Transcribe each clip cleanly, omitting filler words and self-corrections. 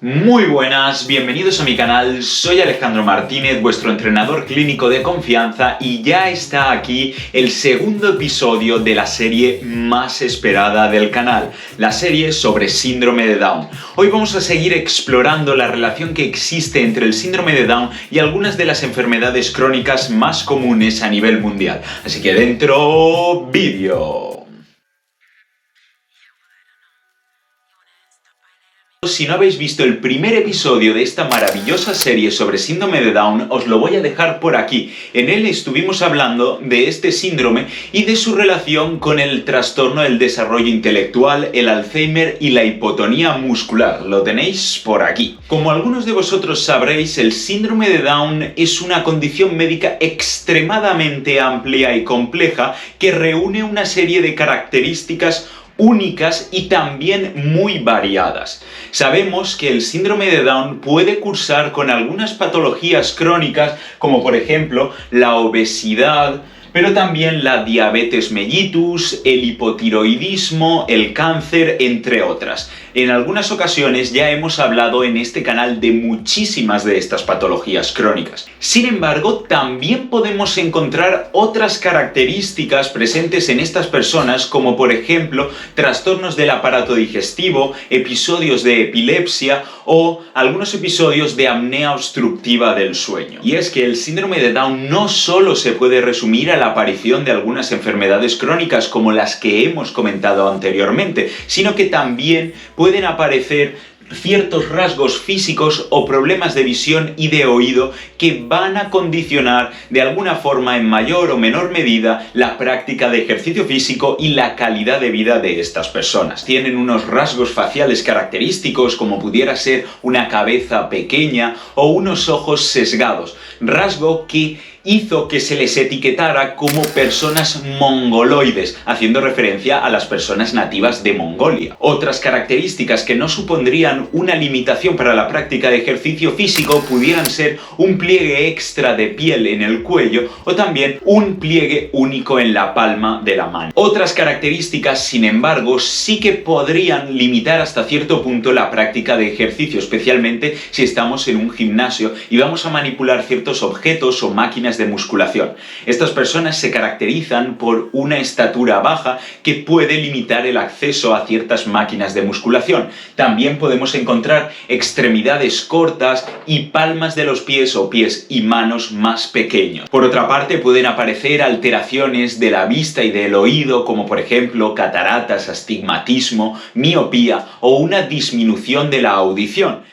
Muy buenas, bienvenidos a mi canal, soy Alejandro Martínez, vuestro entrenador clínico de confianza y ya está aquí el segundo episodio de la serie más esperada del canal, la serie sobre síndrome de Down. Hoy vamos a seguir explorando la relación que existe entre el síndrome de Down y algunas de las enfermedades crónicas más comunes a nivel mundial. Así que dentro, vídeo. Si no habéis visto el primer episodio de esta maravillosa serie sobre síndrome de Down, os lo voy a dejar por aquí. En él estuvimos hablando de este síndrome y de su relación con el trastorno del desarrollo intelectual, el Alzheimer y la hipotonía muscular. Lo tenéis por aquí. Como algunos de vosotros sabréis, el síndrome de Down es una condición médica extremadamente amplia y compleja que reúne una serie de características únicas y también muy variadas. Sabemos que el síndrome de Down puede cursar con algunas patologías crónicas, como por ejemplo la obesidad, pero también la diabetes mellitus, el hipotiroidismo, el cáncer, entre otras. En algunas ocasiones ya hemos hablado en este canal de muchísimas de estas patologías crónicas. Sin embargo, también podemos encontrar otras características presentes en estas personas, como por ejemplo trastornos del aparato digestivo, episodios de epilepsia o algunos episodios de apnea obstructiva del sueño. Y es que el síndrome de Down no solo se puede resumir a la aparición de algunas enfermedades crónicas como las que hemos comentado anteriormente, sino que también pueden aparecer ciertos rasgos físicos o problemas de visión y de oído que van a condicionar de alguna forma en mayor o menor medida la práctica de ejercicio físico y la calidad de vida de estas personas. Tienen unos rasgos faciales característicos como pudiera ser una cabeza pequeña o unos ojos sesgados, rasgo que hizo que se les etiquetara como personas mongoloides, haciendo referencia a las personas nativas de Mongolia. Otras características que no supondrían una limitación para la práctica de ejercicio físico pudieran ser un pliegue extra de piel en el cuello o también un pliegue único en la palma de la mano. Otras características, sin embargo, sí que podrían limitar hasta cierto punto la práctica de ejercicio, especialmente si estamos en un gimnasio y vamos a manipular ciertos objetos o máquinas de musculación. Estas personas se caracterizan por una estatura baja que puede limitar el acceso a ciertas máquinas de musculación. También podemos encontrar extremidades cortas y palmas de los pies o pies y manos más pequeños. Por otra parte, pueden aparecer alteraciones de la vista y del oído, como por ejemplo cataratas, astigmatismo, miopía o una disminución de la audición.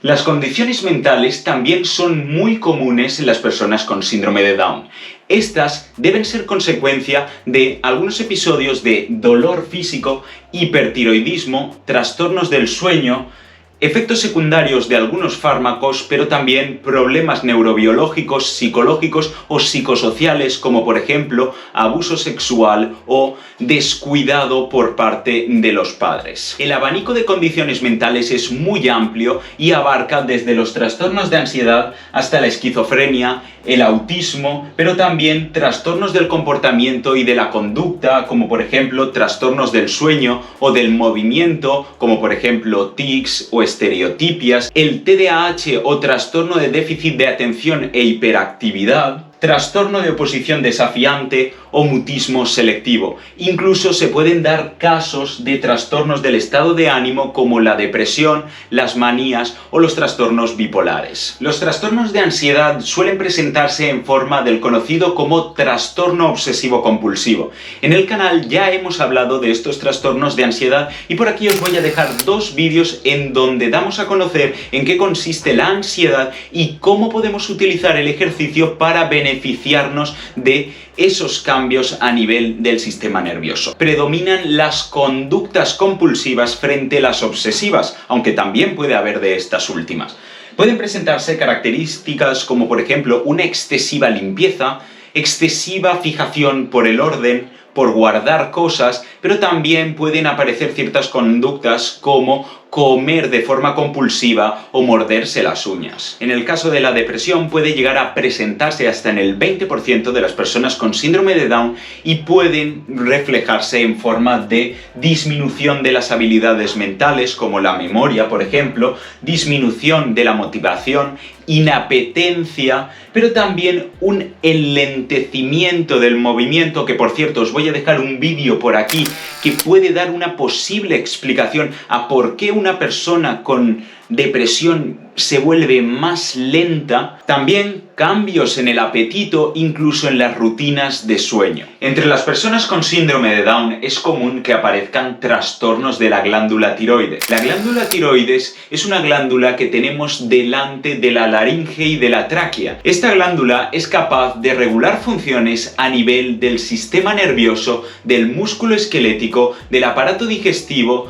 Las condiciones mentales también son muy comunes en las personas con síndrome de Down. Estas deben ser consecuencia de algunos episodios de dolor físico, hipertiroidismo, trastornos del sueño, efectos secundarios de algunos fármacos, pero también problemas neurobiológicos, psicológicos o psicosociales, como por ejemplo abuso sexual o descuidado por parte de los padres. El abanico de condiciones mentales es muy amplio y abarca desde los trastornos de ansiedad hasta la esquizofrenia, el autismo, pero también trastornos del comportamiento y de la conducta, como por ejemplo trastornos del sueño o del movimiento, como por ejemplo tics o estereotipias, el TDAH o trastorno de déficit de atención e hiperactividad, trastorno de oposición desafiante o mutismo selectivo. Incluso se pueden dar casos de trastornos del estado de ánimo como la depresión, las manías o los trastornos bipolares. Los trastornos de ansiedad suelen presentarse en forma del conocido como trastorno obsesivo compulsivo. En el canal ya hemos hablado de estos trastornos de ansiedad y por aquí os voy a dejar dos vídeos en donde damos a conocer en qué consiste la ansiedad y cómo podemos utilizar el ejercicio para beneficiarnos de esos cambios a nivel del sistema nervioso. Predominan las conductas compulsivas frente a las obsesivas, aunque también puede haber de estas últimas. Pueden presentarse características como por ejemplo una excesiva limpieza, excesiva fijación por el orden, por guardar cosas, pero también pueden aparecer ciertas conductas como comer de forma compulsiva o morderse las uñas. En el caso de la depresión puede llegar a presentarse hasta en el 20% de las personas con síndrome de Down y pueden reflejarse en forma de disminución de las habilidades mentales como la memoria, por ejemplo, disminución de la motivación, inapetencia, pero también un enlentecimiento del movimiento, que por cierto os voy a dejar un vídeo por aquí que puede dar una posible explicación a por qué una persona con depresión se vuelve más lenta. También cambios en el apetito, incluso en las rutinas de sueño. Entre las personas con síndrome de Down es común que aparezcan trastornos de la glándula tiroides. La glándula tiroides es una glándula que tenemos delante de la laringe y de la tráquea. Esta glándula es capaz de regular funciones a nivel del sistema nervioso, del músculo esquelético, del aparato digestivo,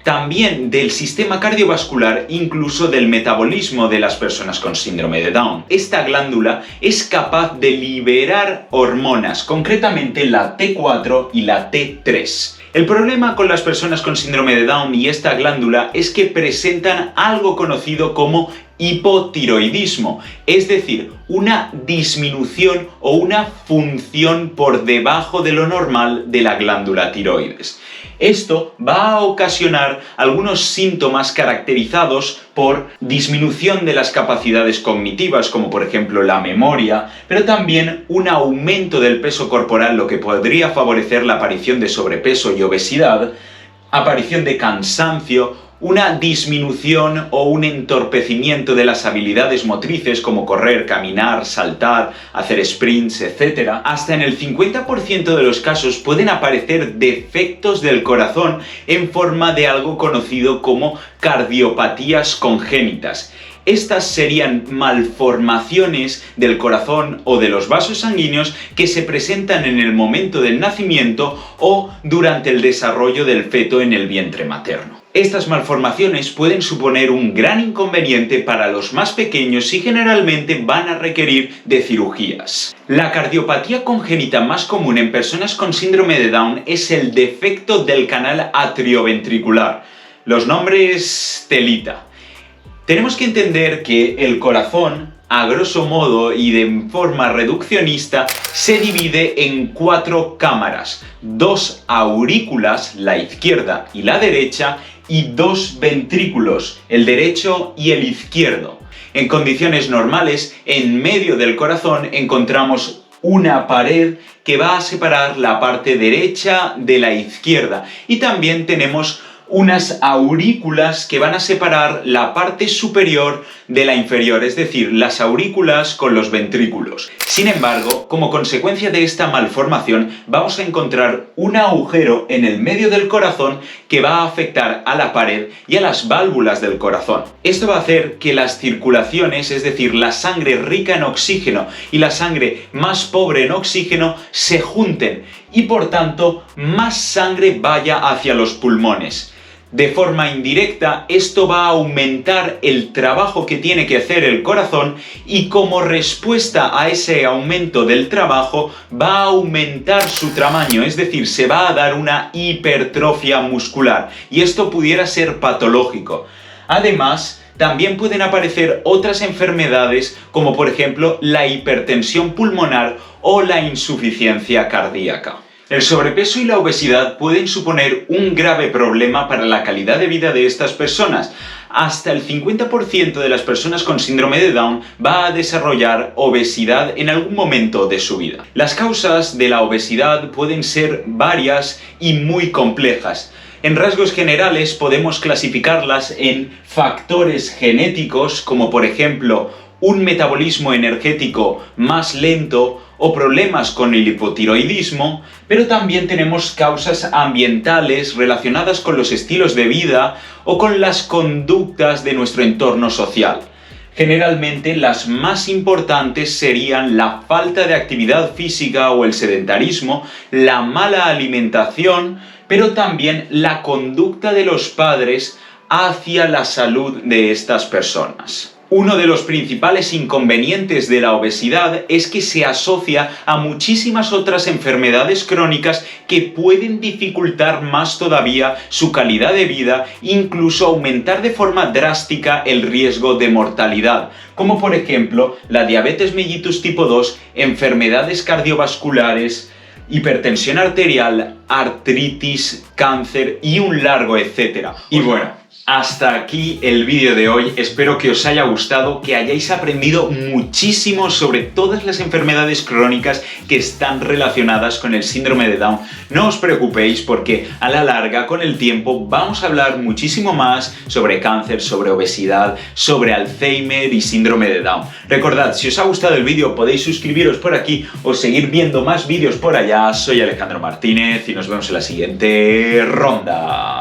también del sistema cardiovascular, incluso del metabolismo de las personas con síndrome de Down. Esta glándula es capaz de liberar hormonas, concretamente la T4 y la T3. El problema con las personas con síndrome de Down y esta glándula es que presentan algo conocido como hipotiroidismo, es decir, una disminución o una función por debajo de lo normal de la glándula tiroides. Esto va a ocasionar algunos síntomas caracterizados por disminución de las capacidades cognitivas, como por ejemplo la memoria, pero también un aumento del peso corporal, lo que podría favorecer la aparición de sobrepeso y obesidad, aparición de cansancio, una disminución o un entorpecimiento de las habilidades motrices como correr, caminar, saltar, hacer sprints, etc. Hasta en el 50% de los casos pueden aparecer defectos del corazón en forma de algo conocido como cardiopatías congénitas. Estas serían malformaciones del corazón o de los vasos sanguíneos que se presentan en el momento del nacimiento o durante el desarrollo del feto en el vientre materno. Estas malformaciones pueden suponer un gran inconveniente para los más pequeños y generalmente van a requerir de cirugías. La cardiopatía congénita más común en personas con síndrome de Down es el defecto del canal atrioventricular. Los nombres telita. Tenemos que entender que el corazón, a grosso modo y de forma reduccionista, se divide en 4 cámaras, 2 aurículas, la izquierda y la derecha, y 2 ventrículos, el derecho y el izquierdo. En condiciones normales, en medio del corazón encontramos una pared que va a separar la parte derecha de la izquierda, y también tenemos unas aurículas que van a separar la parte superior de la inferior, es decir, las aurículas con los ventrículos. Sin embargo, como consecuencia de esta malformación, vamos a encontrar un agujero en el medio del corazón que va a afectar a la pared y a las válvulas del corazón. Esto va a hacer que las circulaciones, es decir, la sangre rica en oxígeno y la sangre más pobre en oxígeno, se junten y por tanto más sangre vaya hacia los pulmones. De forma indirecta, esto va a aumentar el trabajo que tiene que hacer el corazón y como respuesta a ese aumento del trabajo va a aumentar su tamaño, es decir, se va a dar una hipertrofia muscular y esto pudiera ser patológico. Además, también pueden aparecer otras enfermedades como por ejemplo la hipertensión pulmonar o la insuficiencia cardíaca. El sobrepeso y la obesidad pueden suponer un grave problema para la calidad de vida de estas personas. Hasta el 50% de las personas con síndrome de Down va a desarrollar obesidad en algún momento de su vida. Las causas de la obesidad pueden ser varias y muy complejas. En rasgos generales podemos clasificarlas en factores genéticos, como por ejemplo un metabolismo energético más lento o problemas con el hipotiroidismo, pero también tenemos causas ambientales relacionadas con los estilos de vida o con las conductas de nuestro entorno social. Generalmente las más importantes serían la falta de actividad física o el sedentarismo, la mala alimentación, pero también la conducta de los padres hacia la salud de estas personas. Uno de los principales inconvenientes de la obesidad es que se asocia a muchísimas otras enfermedades crónicas que pueden dificultar más todavía su calidad de vida, incluso aumentar de forma drástica el riesgo de mortalidad, como por ejemplo la diabetes mellitus tipo 2, enfermedades cardiovasculares, hipertensión arterial, artritis, cáncer y un largo etcétera. Y bueno, hasta aquí el vídeo de hoy, espero que os haya gustado, que hayáis aprendido muchísimo sobre todas las enfermedades crónicas que están relacionadas con el síndrome de Down. No os preocupéis porque a la larga, con el tiempo, vamos a hablar muchísimo más sobre cáncer, sobre obesidad, sobre Alzheimer y síndrome de Down. Recordad, si os ha gustado el vídeo podéis suscribiros por aquí o seguir viendo más vídeos por allá. Soy Alejandro Martínez y nos vemos en la siguiente ronda.